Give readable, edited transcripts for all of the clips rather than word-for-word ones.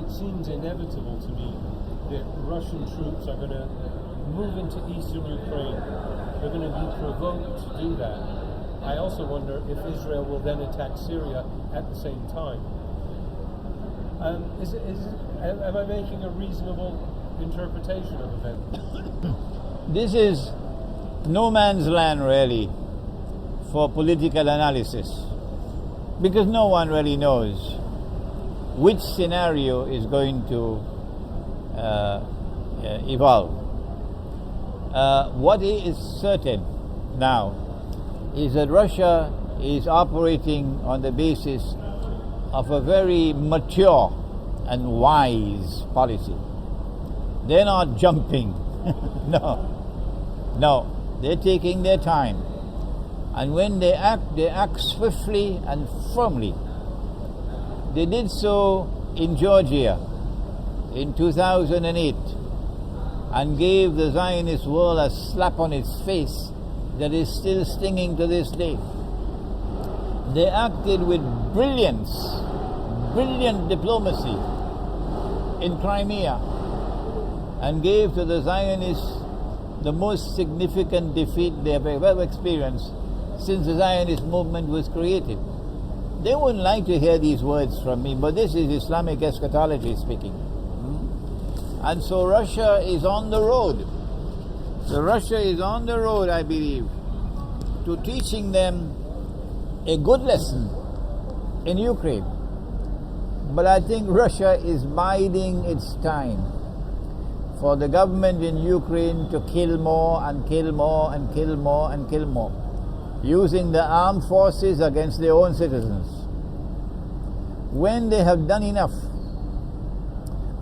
it seems inevitable to me that Russian troops are going to move into eastern Ukraine. They're going to be provoked to do that. I also wonder if Israel will then attack Syria at the same time. Am I making a reasonable interpretation of events? This is no man's land, really, for political analysis, because no one really knows which scenario is going to evolve. What is certain now is that Russia is operating on the basis of a very mature and wise policy. They're not jumping. No, they're taking their time. And when they act swiftly and firmly. They did so in Georgia in 2008 and gave the Zionist world a slap on its face that is still stinging to this day. They acted with brilliant diplomacy in Crimea and gave to the Zionists the most significant defeat they have ever experienced since the Zionist movement was created. They wouldn't like to hear these words from me, but this is Islamic eschatology speaking. And so Russia is on the road. So Russia is on the road, I believe, to teaching them a good lesson in Ukraine. But I think Russia is biding its time for the government in Ukraine to kill more and kill more and kill more and kill more, using the armed forces against their own citizens. When they have done enough,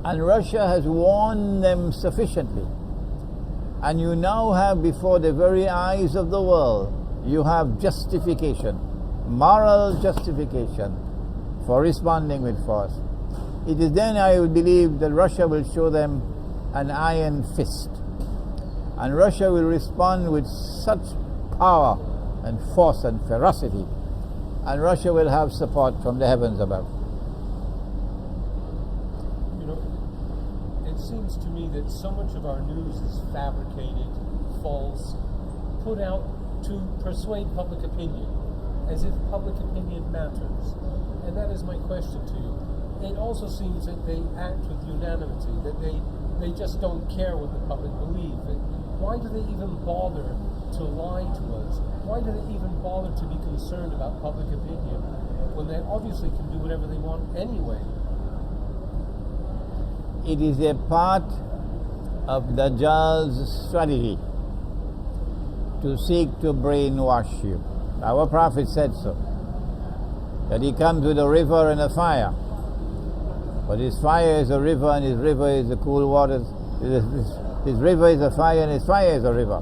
and Russia has warned them sufficiently, and you now have before the very eyes of the world, you have justification, moral justification for responding with force. It is then I would believe that Russia will show them an iron fist, and Russia will respond with such power and force and ferocity, and Russia will have support from the heavens above. It seems to me that so much of our news is fabricated, false, put out to persuade public opinion, as if public opinion matters. And that is my question to you. It also seems that they act with unanimity, that they just don't care what the public believe. And why do they even bother to lie to us? Why do they even bother to be concerned about public opinion when they obviously can do whatever they want anyway? It is a part of Dajjal's strategy to seek to brainwash you. Our Prophet said so, that he comes with a river and a fire, but his fire is a river and his river is the cool waters. His river is a fire and his fire is a river.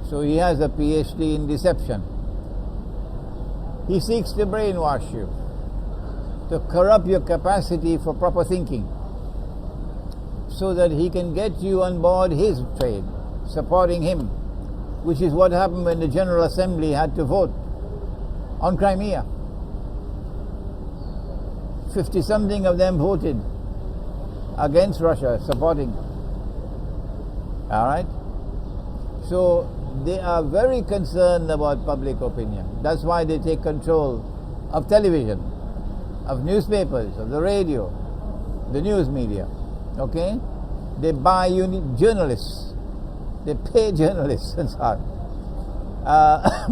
So he has a PhD in deception. He seeks to brainwash you, to corrupt your capacity for proper thinking, so that he can get you on board his trade, supporting him, which is what happened when the General Assembly had to vote on Crimea. 50-something of them voted against Russia, supporting. All right? So they are very concerned about public opinion. That's why they take control of television, of newspapers, of the radio, the news media. Okay? They buy journalists. They pay journalists and so on.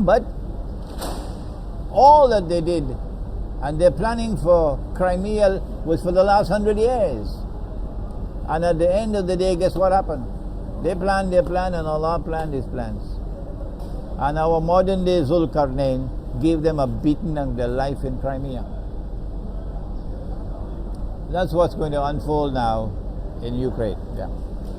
But all that they did, and their planning for Crimea was for the last 100 years. And at the end of the day, guess what happened? They planned their plan and Allah planned his plans. And our modern day Zulkarnain gave them a beating of their life in Crimea. That's what's going to unfold now in Ukraine. Yeah.